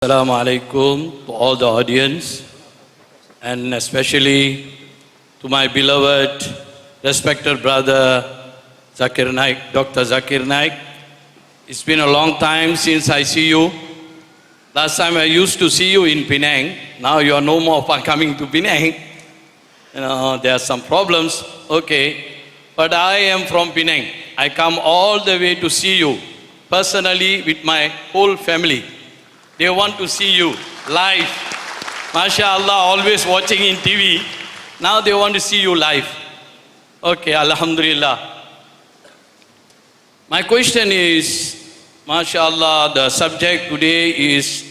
Assalamu alaikum to all the audience and especially to my beloved, respected brother Zakir Naik, Dr. Zakir Naik. It's been a long time since I see you. Last time I used to see you in Penang. Now you are no more coming to Penang. There are some problems, okay. But I am from Penang. I come all the way to see you personally with my whole family. They want to see you live. MashaAllah, always watching in TV. Now they want to see you live. Okay, Alhamdulillah. My question is, MashaAllah, the subject today is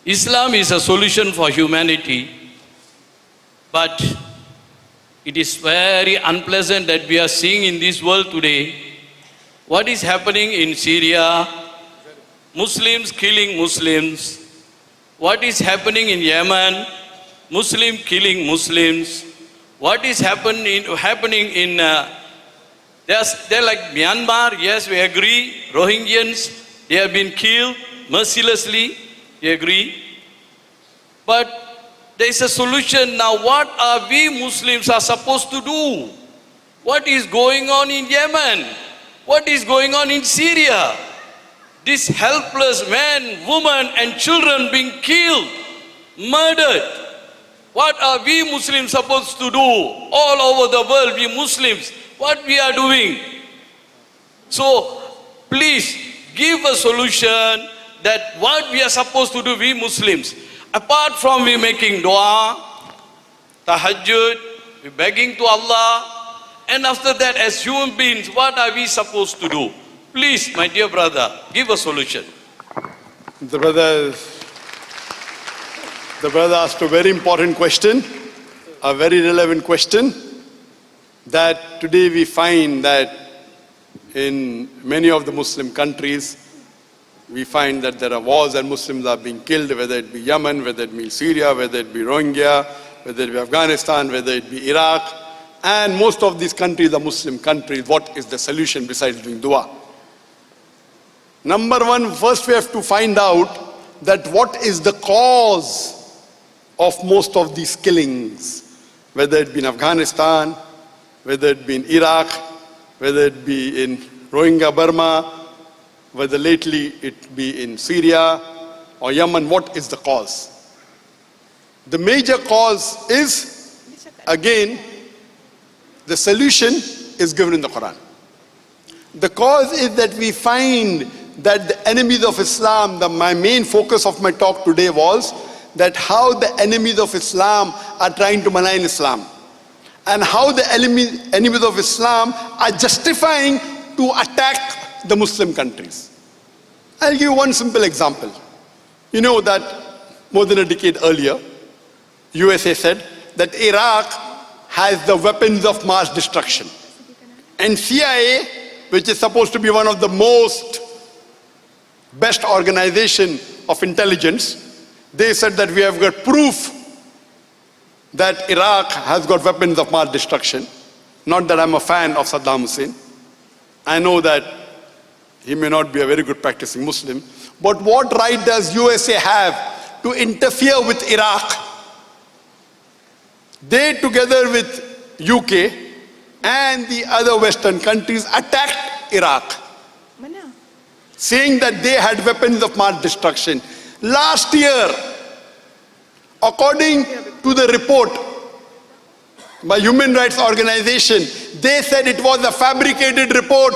Islam is a solution for humanity, but it is very unpleasant that we are seeing in this world today what is happening in Syria, Muslims killing Muslims. What is happening in Yemen? Muslim killing Muslims. What is happening in they're like Myanmar? Yes, we agree. Rohingyans, they have been killed mercilessly. We agree. But there is a solution now. What are we Muslims are supposed to do? What is going on in Yemen? What is going on in Syria? These helpless men, women and children being killed, murdered. What are we Muslims supposed to do? All over the world, we Muslims, what we are doing? So, please give a solution that what we are supposed to do, we Muslims. Apart from we making dua, tahajjud, we begging to Allah, and after that as human beings, what are we supposed to do? Please, my dear brother, give a solution. The brother asked a very important question, a very relevant question, that today we find that in many of the Muslim countries, we find that there are wars and Muslims are being killed, whether it be Yemen, whether it be Syria, whether it be Rohingya, whether it be Afghanistan, whether it be Iraq, and most of these countries are Muslim countries. What is the solution besides doing dua? Number one, first we have to find out that what is the cause of most of these killings, whether it be in Afghanistan, whether it be in Iraq, whether it be in Rohingya Burma, whether lately it be in Syria or Yemen. What is the cause? The major cause is, again, the solution is given in the Quran. The cause is that we find that the enemies of Islam, my main focus of my talk today was that how the enemies of Islam are trying to malign Islam, and how the enemies of Islam are justifying to attack the Muslim countries. I'll give you one simple example. You know that more than a decade earlier, USA said that Iraq has the weapons of mass destruction. And CIA, which is supposed to be one of the most best organization of intelligence, they said that we have got proof that Iraq has got weapons of mass destruction. Not that I'm a fan of Saddam Hussein. I know that he may not be a very good practicing Muslim. But what right does USA have to interfere with Iraq? They, together with UK and the other Western countries, attacked Iraq, saying that they had weapons of mass destruction. Last year, according to the report by Human Rights Organization, they said it was a fabricated report.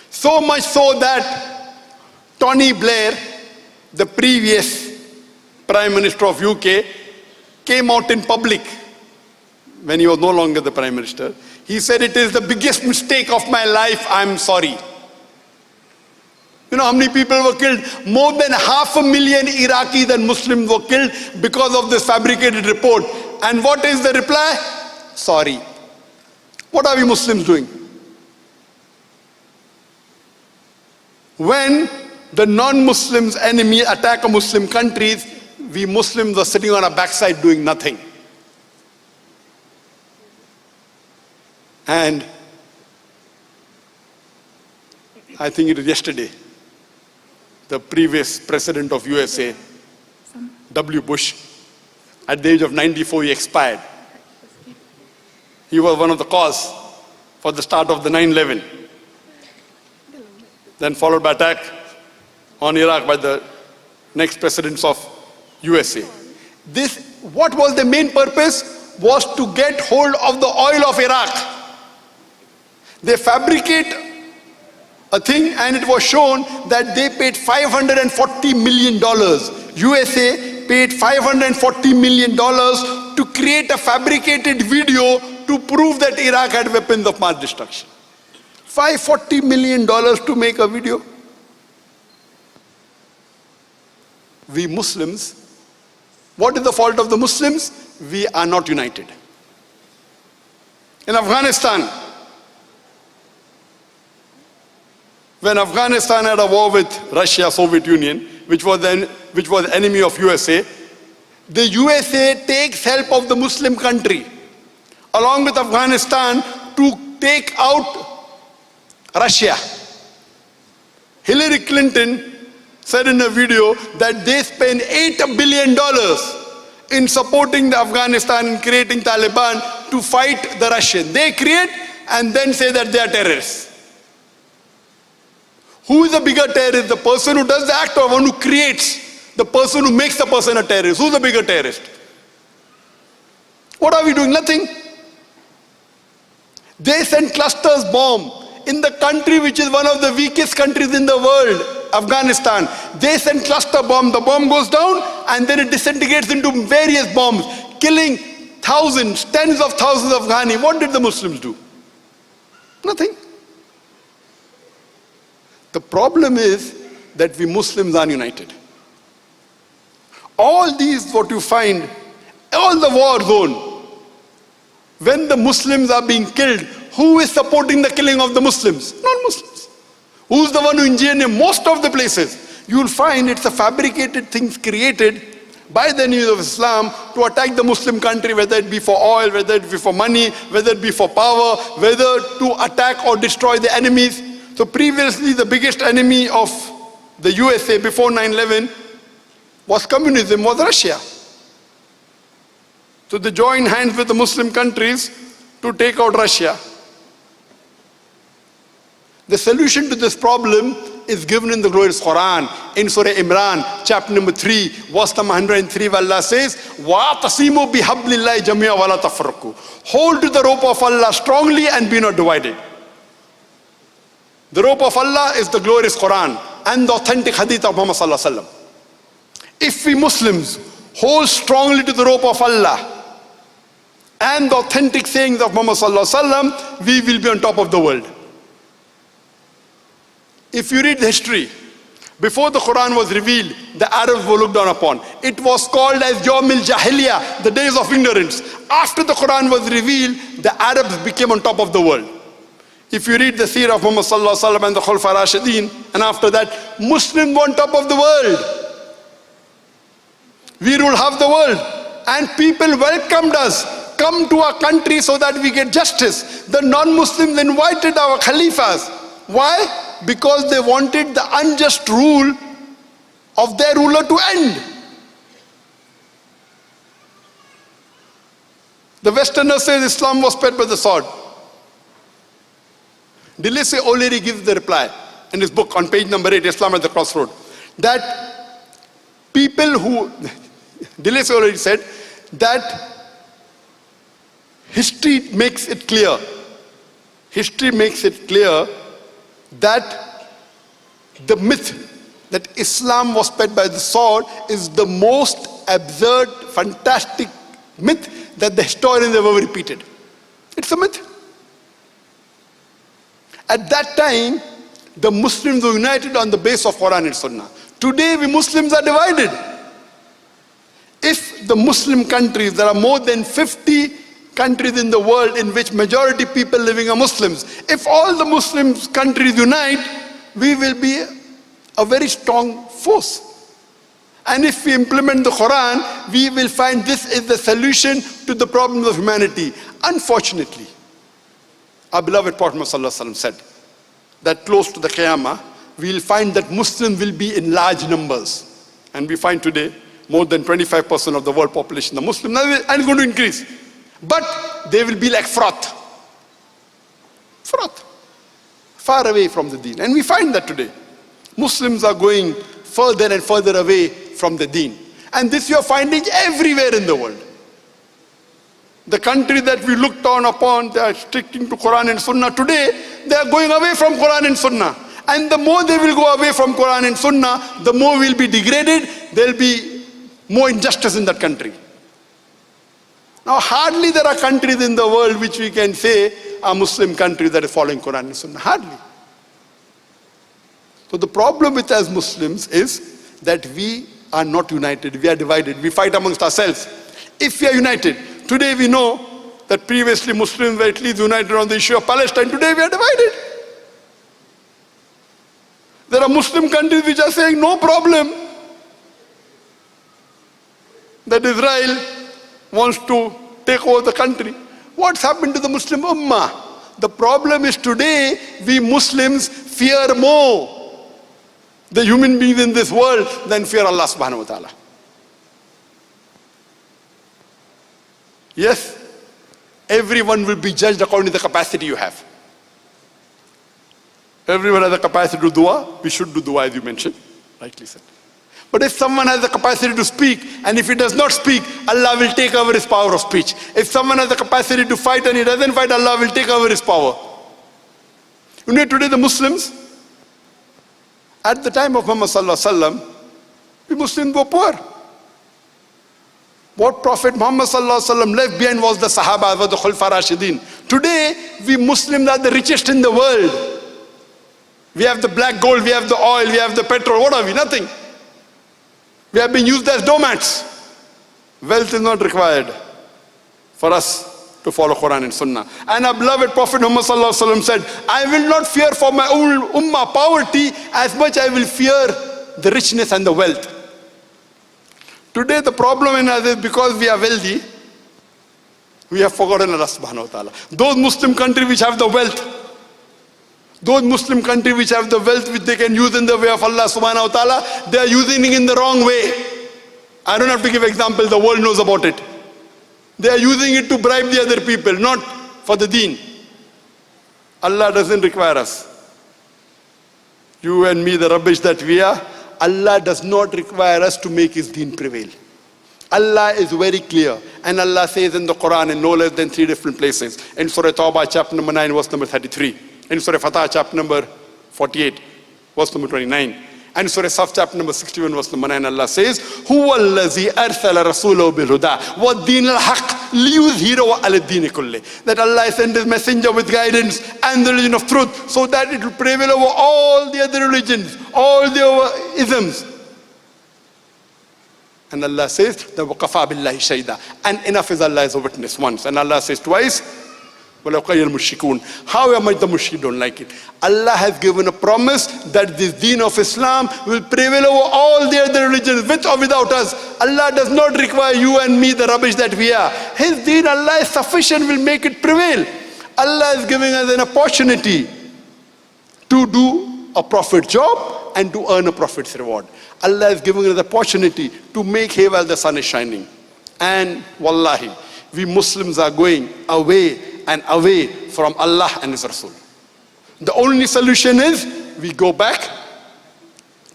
So much so that Tony Blair, the previous Prime Minister of UK, came out in public when he was no longer the Prime Minister. He said, "It is the biggest mistake of my life, I'm sorry." You know how many people were killed? More than 500,000 Iraqis and Muslims were killed because of this fabricated report. And what is the reply? Sorry. What are we Muslims doing? When the non-Muslims enemy attack Muslim countries, we Muslims are sitting on our backside doing nothing. And I think it was yesterday, the previous president of USA, W. Bush. At the age of 94, he expired. He was one of the cause for the start of the 9/11. Then followed by attack on Iraq by the next presidents of USA. What was the main purpose? Was to get hold of the oil of Iraq. They fabricate a thing and it was shown that they paid $540 million. USA paid $540 million to create a fabricated video to prove that Iraq had weapons of mass destruction. $540 million to make a video. We Muslims, what is the fault of the Muslims? We are not united. In Afghanistan, when Afghanistan had a war with Russia, Soviet Union, which was enemy of USA, the USA takes help of the Muslim country along with Afghanistan to take out Russia. Hillary Clinton said in a video that they spent $8 billion in supporting the Afghanistan and creating Taliban to fight the Russians. They create and then say that they are terrorists. Who is the bigger terrorist? The person who does the act or one who creates? The person who makes the person a terrorist. Who's the bigger terrorist? What are we doing? Nothing. They send clusters bomb in the country which is one of the weakest countries in the world, Afghanistan. They send cluster bomb. The bomb goes down and then it disintegrates into various bombs, killing thousands, tens of thousands of Afghani. What did the Muslims do? Nothing. The problem is that we Muslims are united. All these, what you find, all the war zone, when the Muslims are being killed, who is supporting the killing of the Muslims? Non-Muslims. Who's the one who engineered most of the places? You will find it's a fabricated things created by the enemies of Islam to attack the Muslim country, whether it be for oil, whether it be for money, whether it be for power, whether to attack or destroy the enemies. So previously the biggest enemy of the USA before 9/11 was communism, was Russia. So they joined hands with the Muslim countries to take out Russia. The solution to this problem is given in the glorious Quran, in Surah Imran, chapter number 3, verse number 103, where Allah says, وَاعْتَصِمُوا بِحَبْلِ اللَّهِ جَمِيعًا وَلَا تَفَرَّقُوا. Hold to the rope of Allah strongly and be not divided. The rope of Allah is the glorious Quran and the authentic hadith of Muhammad sallallahu alaihi wasallam. If we Muslims hold strongly to the rope of Allah and the authentic sayings of Muhammad sallallahu alaihi wasallam, we will be on top of the world. If you read the history, before the Quran was revealed, the Arabs were looked down upon. It was called as Yawmil Jahiliyyah, the days of ignorance. After the Quran was revealed, the Arabs became on top of the world. If you read the seerah of Muhammad sallallahu alaihi wasallam and the Khulafa Rashidin, and after that, Muslims were on top of the world. We rule half the world. And people welcomed us. Come to our country so that we get justice. The non-Muslims invited our Khalifas. Why? Because they wanted the unjust rule of their ruler to end. The Westerners say Islam was spread by the sword. Delese O'Leary gives the reply in his book on page number 8, Islam at the Crossroad, that people who, Delese O'Leary said that history makes it clear that the myth that Islam was spread by the sword is the most absurd, fantastic myth that the historians have ever repeated. It's a myth. At that time, the Muslims were united on the base of Quran and Sunnah. Today, we Muslims are divided. If the Muslim countries, there are more than 50 countries in the world in which majority people living are Muslims. If all the Muslim countries unite, we will be a very strong force. And if we implement the Quran, we will find this is the solution to the problems of humanity. Unfortunately, our beloved Prophet ﷺ said that close to the Qiyamah, we'll find that Muslims will be in large numbers. And we find today more than 25% of the world population are Muslim, and it's going to increase. But they will be like froth. Froth. Far away from the deen. And we find that today. Muslims are going further and further away from the deen. And this you are finding everywhere in the world. The country that we looked on upon, they are sticking to Quran and Sunnah. Today, they are going away from Quran and Sunnah. And the more they will go away from Quran and Sunnah, the more will be degraded. There will be more injustice in that country. Now, hardly there are countries in the world which we can say are Muslim countries that are following Quran and Sunnah. Hardly. So the problem with us Muslims is that we are not united. We are divided. We fight amongst ourselves. If we are united, today we know that previously Muslims were at least united on the issue of Palestine. Today we are divided. There are Muslim countries which are saying no problem that Israel wants to take over the country. What's happened to the Muslim Ummah? The problem is today we Muslims fear more the human beings in this world than fear Allah subhanahu wa ta'ala. Yes, everyone will be judged according to the capacity you have. Everyone has the capacity to do dua. We should do dua, as you mentioned, rightly said. But if someone has the capacity to speak, and if he does not speak, Allah will take over his power of speech. If someone has the capacity to fight and he doesn't fight, Allah will take over his power. You know, today the Muslims, at the time of Muhammad sallallahu alaihi wasallam, the Muslims were poor. What Prophet Muhammad sallallahu alaihi wasallam left behind was the Sahaba, was the Khulfa Rashidin. Today, we Muslims are the richest in the world. We have the black gold, we have the oil, we have the petrol. What are we? Nothing. We have been used as doormats. Wealth is not required for us to follow Quran and Sunnah. And our beloved Prophet Muhammad sallallahu alaihi wasallam said, I will not fear for my own ummah poverty as much I will fear the richness and the wealth. Today the problem in us is because we are wealthy, we have forgotten Allah subhanahu wa ta'ala. Those Muslim countries which have the wealth, those Muslim countries which have the wealth which they can use in the way of Allah subhanahu wa ta'ala, they are using it in the wrong way. I don't have to give examples, the world knows about it. They are using it to bribe the other people, not for the deen. Allah doesn't require us. You and me, the rubbish that we are, Allah does not require us to make His deen prevail. Allah is very clear. And Allah says in the Quran in no less than 3 different places. In Surah Tawbah, chapter number 9, verse number 33. In Surah Fatah, chapter number 48, verse number 29. And Surah Saf, chapter number 61, verse number 9, Allah says, هُوَ الَّذِي أَرْسَلَ رَسُولَهُ بِالْهُدَى وَالدِّينِ الْحَقِّ لِيُظْهِرَهُ عَلَى الدِّينِ كُلِّهِ. That Allah sent His messenger with guidance and the religion of truth so that it will prevail over all the other religions, all the isms. And Allah says, وَقَفَى بِاللَّهِ شَهِيدًا. And enough is Allah as a witness once. And Allah says twice, however much the mushrikeen don't like it. Allah has given a promise that this deen of Islam will prevail over all the other religions, with or without us. Allah does not require you and me, the rubbish that we are. His deen, Allah is sufficient, will make it prevail. Allah is giving us an opportunity to do a prophet job and to earn a prophet's reward. Allah is giving us the opportunity to make hay while the sun is shining. And wallahi, we Muslims are going away and away from Allah and His Rasul. The only solution is we go back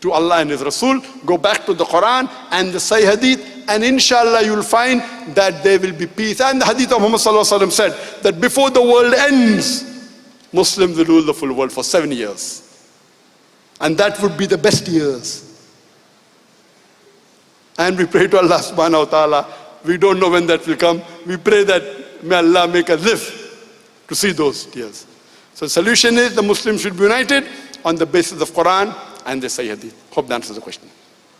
to Allah and His Rasul, go back to the Quran and the Sahih Hadith, and inshallah you'll find that there will be peace. And the Hadith of Muhammad sallallahu alaihi wasallam said that before the world ends, Muslims will rule the full world for 7 years. And that would be the best years. And we pray to Allah subhanahu wa ta'ala. We don't know when that will come. We pray that may Allah make us live to see those years. So the solution is the Muslims should be united on the basis of Quran and the Sahih Hadith. Hope that answers the question.